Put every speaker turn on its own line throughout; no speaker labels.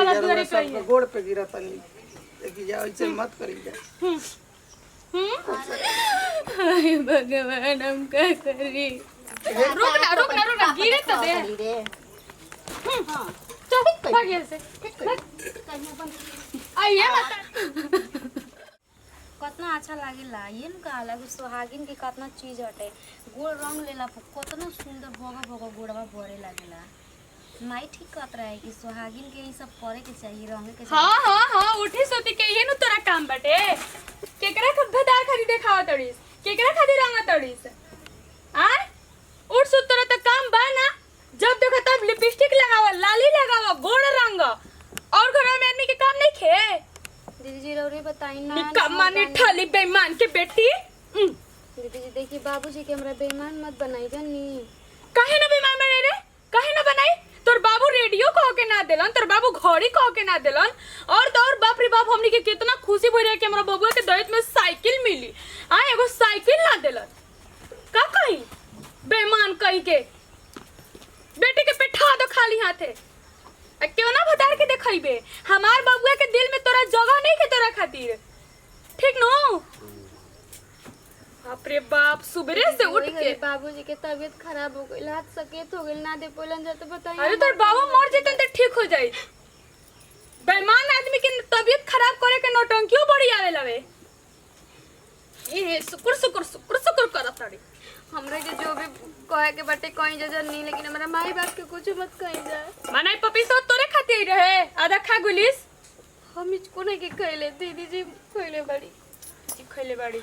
हाथ दुआरे करिए
गोड़ पे गिरा तनी देखी जा ऐसे मत करी जा।
हाय भगवान हम क्या करी। रुक ना गिरे तो दे। हां चल भाग यहाँ से आइए मत।
कितना अच्छा लागेला ये न कहा लगे सुहागिन के कितना चीज हटे गोड़ रंग लेला कितना सुंदर भोगा भोगा गोड़वा भरे लागेला। माई ठीक कहत रहे कि सुहागिन के ये सब करे के चाहिए रंगे के चाहिए।
हां उठी सोती के ये नु तोरा काम बाटे केकरा के भदा खरीदे खावा तड़ीस केकरा खातिर रंगा तड़ीस आ उठ सुत तोरा त काम बा ना जब देखो तब लिपस्टिक लगावा लाली लगावा गोड़ रंग और घर में आदमी के काम नहीं खे।
दीदी जी रौरे बताई ना
निकम्मा निठली बेईमान के बेटी।
दीदी जी देखिए बाबूजी के हमरा बेईमान मत बनाई जानी।
काहे ना बेईमान बने रे काहे ना बनाई तोर बाबू रेडियो कह के ना देलन तोर बाबू घड़ी कह के ना देलन और तोर बाप रे बाप हमनी के कितना खुशी भइल कि हमरा बबुआ के दहेज में साइकिल मिली आ एगो साइकिल ना देलन का कही बेईमान कही के बेटी के पेठा दो खाली हाथे क्यों ना भतार के देखइबे हमार बबुआ के दिल में तोरा जगह नहीं के तोरा खातिर ठीक नो। बाप रे बाप सुबह से उठ के
बाबूजी के तबीयत खराब हो गई हाथ सकेत हो गई ना दे पोलन जा तो बताइए।
अरे तोर बाबू मर जेतन त ठीक हो जाई। बेईमान आदमी के तबीयत खराब करे के नौटंकियों बड़ी आवे लवे ये सुकुर करत ताड़ी।
हमरा के जो भी कहे के बाटे कहीं जा नहीं लेकिन हमरा माई बाप के कुछ मत कहीं जा।
मनाई पपी सो तोरे खातिर रहे आधा खा गुलिस
हम इसको नहीं के खइले दीदी जी खइले बड़ी
खइले बाड़ी।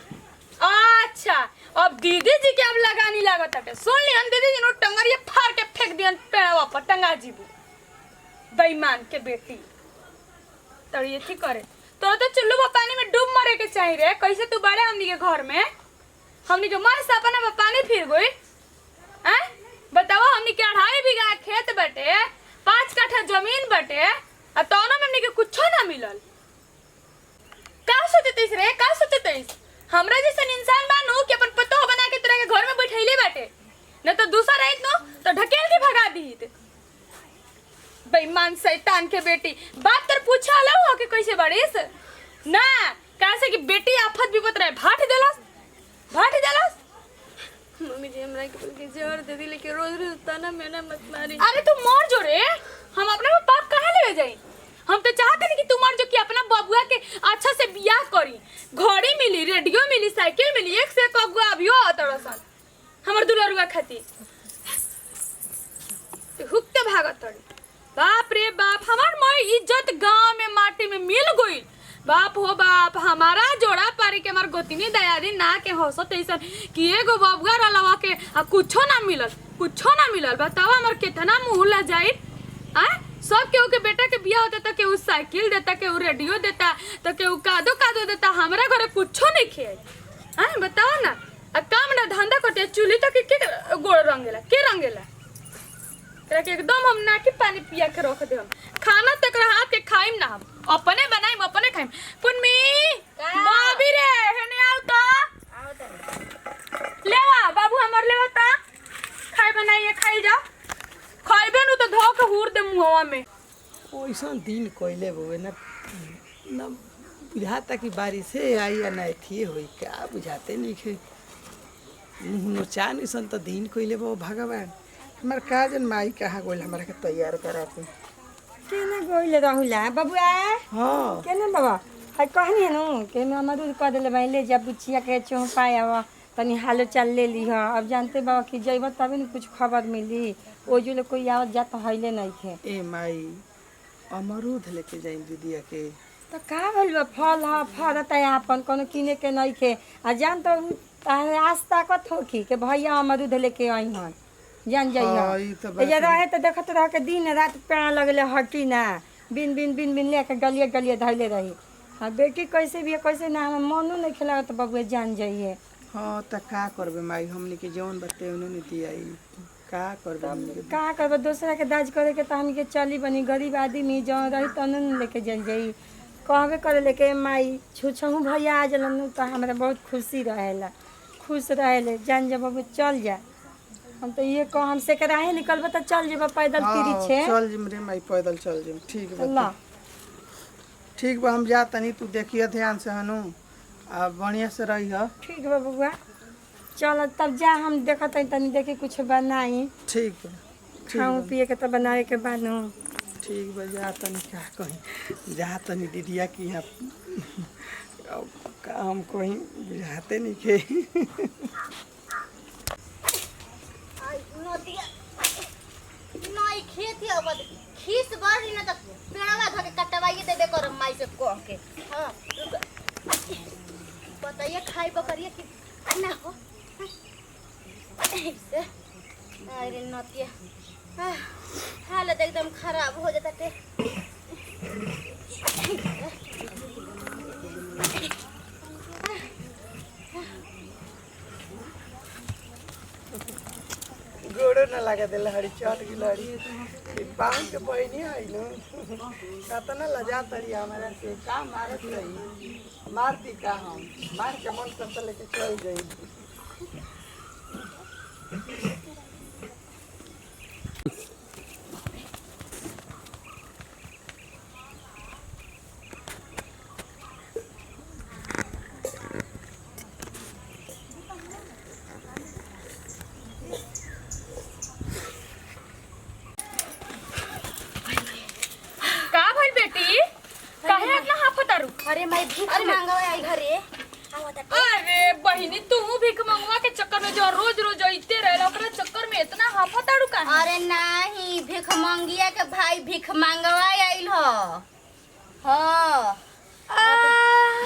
अच्छा अब दीदी जी के अब लगानी लागत है सुन लियन दीदी जी नो टंगरिया फाड़ के फेंक दियन पेड़वा पर टंगा जीबू बेईमान के बेटी तड़िए थी करे तो चुल्लू बा पानी में डूब मरे के चाहिए रे कैसे तू बड़े हमनी के घर में हमनी के मर सपना में पानी फिर गई हैं बताओ हमनी के 2.5 बीघा खेत बटे 5 कट्ठा जमीन बटे आ तौनो में हमनी के कुछो ना मिलल का सोचतेस रे का सोचतेस हमरा जैसन इंसान बानू कि अपन पतो बना के तोरा के घर में बैठैले बाटे न तो दूसरा रहित नो तो ढकेल के भगा दीत बेईमान शैतान के बेटी बात तर पूछा लो हो के कैसे बड़ीस ना कैसे कि बेटी आफत विपत रहे भाट देलस
मम्मी जी हमरा के जोर दे दी लेकिन रोज रोज ताना मेना मत मारी।
अरे तू मर जो रे हम अपने बाप कहाँ ले जाई हम तो चाहते नहीं कि तू मर जो कि अपना बबुआ के अच्छा से बियाह करी घड़ी मिली रेडियो मिली साइकिल मिली एक से एक अगुआ अभियो तड़सन हमर दुलरुआ खाती हुक्ते भागत तड़ी। बाप रे बाप हमार मोय इज्जत गांव में माटी में मिल गई बाप हो बाप हमारा जोड़ा पारी के हमार गोतिनी दयादी ना के हंसत ऐसन कि एगो बबुआ रलवा के कुछो ना मिलल बताओ हमार कितना मुंह ला जाई आ सब केहू के बेटा के बियाह होता त केहू साइकिल देता केहू रेडियो देता त केहू कादो देता हमरा घरे कुछो नहीं खे आ बताओ ना काम ना धंधा करते चूल्ही तक के गोड़ रंगेला तेरा के एकदम हम ना के पानी पिया के रख दे हम खाना तक हाथ के खाइम ना हम अपने बनाइम अपने खाइम पुन्मी बाबी रे हेने आओ तो लेवा बाबू हमर लेवा ता खाई बनाइए खाई जा खाइबे नु तो धो के हुर दे मुंहवा में
ओइसन दिन कोइले होवे ना ना बुझाता कि बारिश से आई या ना थी होई का बुझाते नहीं खे मुंह नोचा नहीं सन तो दिन कोइले बो भगवान हमार काजन माई कहाँ गोल हमारा के तैयार कराते
केना गइले रहुला बबुआ
हाँ
केना बाबा है कहनी नु के मैं अमरूद कह देले भाई ले जा बुचिया के चौपाए आवा तनी हालो चल ले ली ह अब जानते बाबा कि जइब तभी न कुछ खबर मिली ओ जो ले कोई आवत जात हइले नहीं थे
ए माई अमरूद लेके जाई दीदिया के
तो का भइल बा फल ह फरत है अपन कोनो किने के नहीं खे आ जान तो तारे आस ताकत हो कि के भैया अमरूद लेके आई हन जान
हाँ, ई तो बात
जाइए रहे तो देखत रह के दिन रात पेड़ लगले हटी ना बिन बिन बिन बिन लेके गलिए गलिए धैले रही हाँ बेटी कैसे भी है, कैसे ना हम मनो नहीं खिला तो बबुआ जान जाइए
हाँ तो का करबे माई हमनी के जौन बते उन्होंने दियाई का करबे हमनी के
का करब दूसरा के दाज करे के तो हम के चली बनी गरीब आदमी जौन रही तन लेके चल जाई कहबे करे लेके माई छुछहू भैया आ जलन तो हमरा बहुत खुशी रहेला खुश रहेले जान जब बबुआ चल जा हम तो ये हम से कराहे निकलबे तो चल जेबा पैदल
हाँ,
तिरी छे
चल जिम रे माई पैदल चल जिम ठीक बा
अल्लाह
ठीक बा हम जा तनी तू देखिए ध्यान से हनु आ बढ़िया से रही ह।
ठीक बा बबुआ चल तब जा हम देखत हई तनी देखे कुछ बनाई
ठीक बा
खाऊं पिए के तो बनावे के बानू
ठीक बा जा तनी क्या कहीं जा तनी दीदिया की यहाँ काम कहीं बुझाते नहीं के
नदिया नई खेत है अब खीस बढ़ी ना तो पेड़वा धके कटवाइए देबे कर माई से कह के हां बताइए खाई बकरिए कि ना हो ऐसे अरे नदिया हालत एकदम खराब हो जाता थे
गोड़ो न लगा दिल हरी चट की लड़ी पाँव के बहनी है नु कतना लजा तरी हमारा से का मारत रही मारती का हम मार के मन करता लेके चल गई
का भइल बेटी काहे इतना हाफतारू
अरे मैं भीख मांगवा आई घरे आवत
अरे बहिनी तू भीख मंगवा के चक्कर में जो रोज रोज अइते रहेला ओकरा चक्कर में इतना हाफतारू काहे
अरे नहीं भीख मंगिया के भाई भीख मांगवा आइल हो हाँ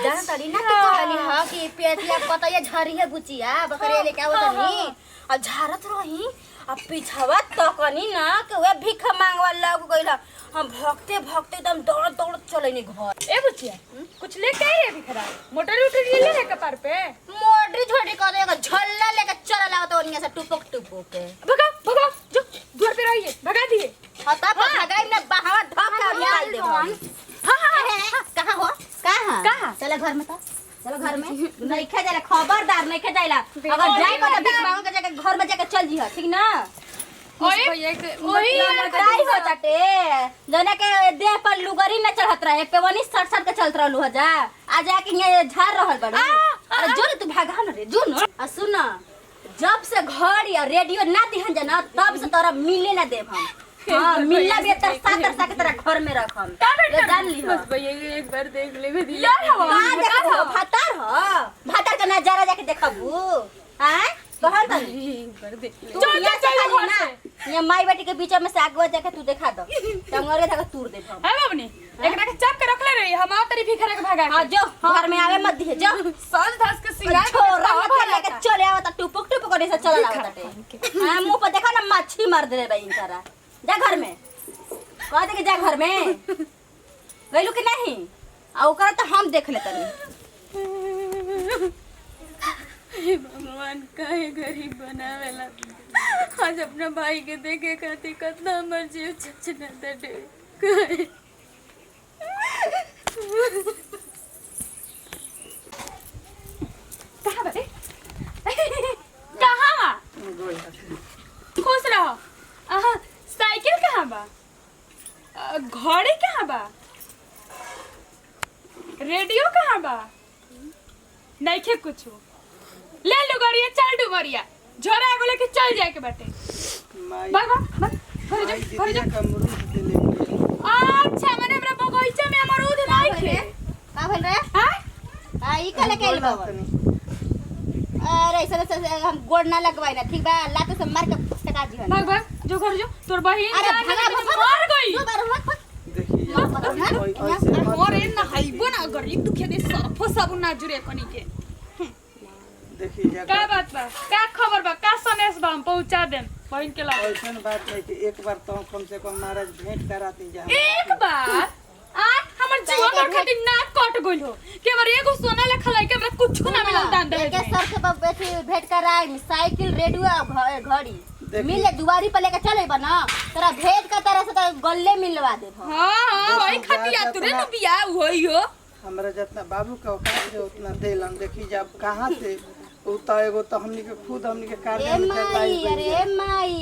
जान तड़ी ना तो कहली ह कि पेटिया पतया झरी है बुचिया बकरे लेके आवत रही आ झारत रही आ पिछवा तकनी ना के वे भीख मांगवा लग गइल हम भक्ते भक्ते एकदम दौड़ दौड़ चलेनी घर
ए बुचिया कुछ लेके आई है भिखरा मोटर उटर ले ले कपार पे
मोटी छोटी करे झल्ला लेके चला लागत ओनिया से टुपक टुपक के
भगा भगा जो द्वार पे रहिए भगा दिए
हता पर भगाई ना बाहर धक के निकाल दे हम कहां हो कहां चलो घर में तो चलो घर में नहीं खे जाले खबरदार नहीं खे जाइला अगर जाई को तो भीख मांग के जाके घर में जाके चल जी ठीक ना
ओए ओही
लड़ाई हो ताटे जना के देह पर लुगरी न चढ़त रहे पेवनी सट सट के चलत रहलु ह जा आ जाके ये झाड़ रहल बड़ी अरे जो तू भागा न रे जो न आ सुन जब से घर या रेडियो ना दिहन जना तब से तोरा मिले ना देब हम हां मिलला भी तरसा के तेरा घर में रखम ये जान ली
बस भैया एक बार देख लेबे दिया
का भातर का नजारा जाके देखबू हैं कहत
एक बार देख ले
जो ये चाहिए ना ये माई बेटी के बीच में से आगवा जाके तू दिखा दो टंगरे था तूर दे हम
है बाबनी एकरा के चाप के रख ले रही हम तरी भिखरा के भगा
हां जो घर में आवे मत दिए जो
सज धस के सिंगार
छोरा के लेके चले आवत टुपक टुपक करे से चला आवत हां मुंह पर देखा ना मच्छी मार दे भाई इनकरा जा घर में कह दे कि जा घर में गइलू कि नहीं आ ओकरा तो हम देख लेतनी
भगवान काहे गरीब बनावेला आज अपना भाई के देखे खातिर कितना हमर जीव छछना दे काहे कहां बे कहां खुश रहो साइकिल कहाँ बा घड़ी कहाँ बा रेडियो कहाँ बा नहीं खे कुछ ले लो गड़िया चल डुमरिया झोरा एगो लेके चल जाए के बाटे
माई
भाग भाग घर जा
का अमरूद दे ले
अच्छा मैंने हमरा बगीचा में अमरूद नहीं खे
का भेल रे
हां
आ ई का लेके आइल बाबा अरे ऐसा हम गोड़ ना लगवाई ना ठीक बा लात से मार के टका जी
भाग भाग जो घर जो तोर बहिन
अरे
जान
भगा
मर गई
दो बार मत
देखिए
और इन हाइबो ना गरीब दुखे दे सरफो साबुन ना जुरे कनी के
देखिए
का बात बा का खबर बा का सनेस बा हम पहुंचा देम बहिन के लागे
ऐसन बात नहीं कि एक बार तो कम से कम महाराज भेंट कराती जा
एक बार आ हमर जीवन भर खातिर नाक कट गइल हो कि हमर एगो सोना लेखा लइके हमरा कुछ ना मिलल दान दे
के सर के बैठी भेंट कराई साइकिल रेडियो घड़ी मिले दुआरी पर लेके चले बना तेरा भेंट का तरह से तो गल्ले मिलवा दे
हां हां वही खातिर तुरे न बियाह होई हो
हमरा जितना बाबू का औकात है उतना देलन देखी जब कहां से उ तो एगो तो हमनी के खुद हमनी के कार्य
ए माई अरे माई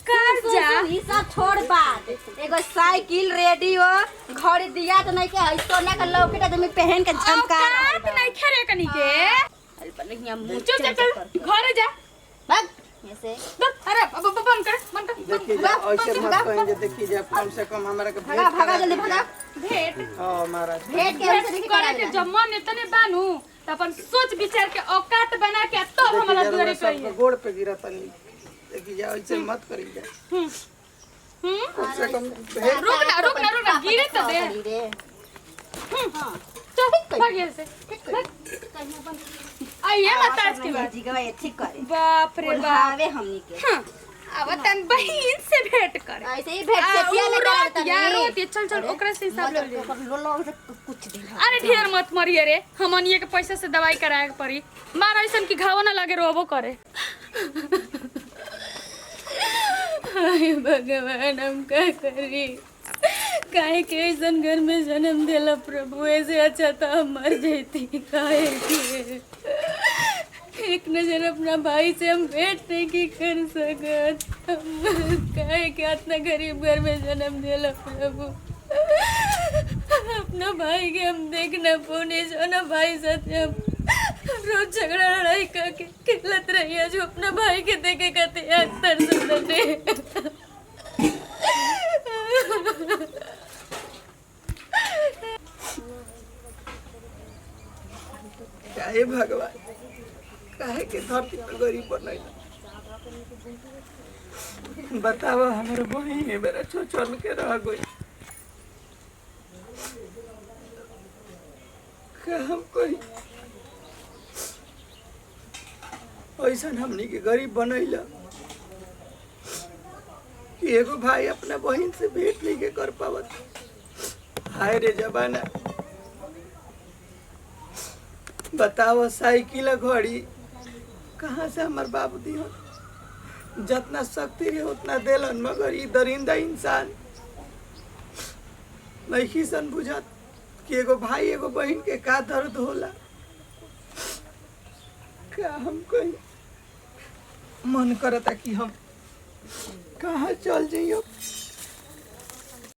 कर्जा
ई सब छोड़ बात एगो साइकिल रेडियो घड़ी दिया तो नहीं के है सोना का लॉकेट आदमी पहन के झमका
औकात नहीं खेरे कनी के
अरे पहले यहाँ मुंह
चल चल चल घरे जा
भाग ऐसे
अरे बंद कर
देखिए जा ऐसे मत कहेंगे, देखिए जा कम से कम हमारा के
भागा भागा जल्दी भागा
भेंट
हां महाराज
भेंट के हमसे देखी
करे के जमन इतने बानू त अपन सोच विचार के औकात बना के तब हमरा दुआरे
सब
कहिए
गोड़ पे गिरा तनी, देखिए जा ऐसे मत करी जा कम से कम भेंट
रुक ना गिरे तो दे
रे
चल भागिए से आइए मताज के बाद
जी का ठीक करे
बाप रे बाप
बुलावे हमनी के
अब तन बहिन से भेंट करे
ऐसे ही भेंट से पिया में करता
यार रोती चल चल ओकरा से हिसाब ले ले
लो से कुछ दिन
अरे ढेर मत मरिए रे हमनिए के पैसा से दवाई कराए के पड़ी मार ऐसन की घाव ना लगे रोबो करे हाय भगवान हम का करी काहे के ऐसन घर में जन्म देला प्रभु ऐसे अच्छा तो हम मर जैती काहे के एक नजर अपना भाई से हम भेंट नहीं की कर सकत काहे के इतना गरीब घर में जन्म देला प्रभु अपना भाई के हम देख ना पोने जो ना भाई साथ हम रोज झगड़ा लड़ाई करके खेलत रहिए जो अपना भाई के देखे कहते अक्सर सुनते
काहे भगवान काहे के धरती पर गरीब बनैला, बतावा हमारे बहिन मेरा छोचन के रह गई का हम कोई ऐसा हमनी के गरीब बनैला कि एगो भाई अपना बहिन से भेंट नहीं के कर पावत। हाय रे जमाना, बताओ साइकिल घड़ी कहाँ से हमार बाबू दिहन, जितना शक्ति रहे उतना देलन, मगर ई दरिंदा इंसान नहीं सन बुझत कि एगो भाई एगो बहन के का दर्द होला। का हम कहीं मन करता कि हम कहाँ चल जाइयो।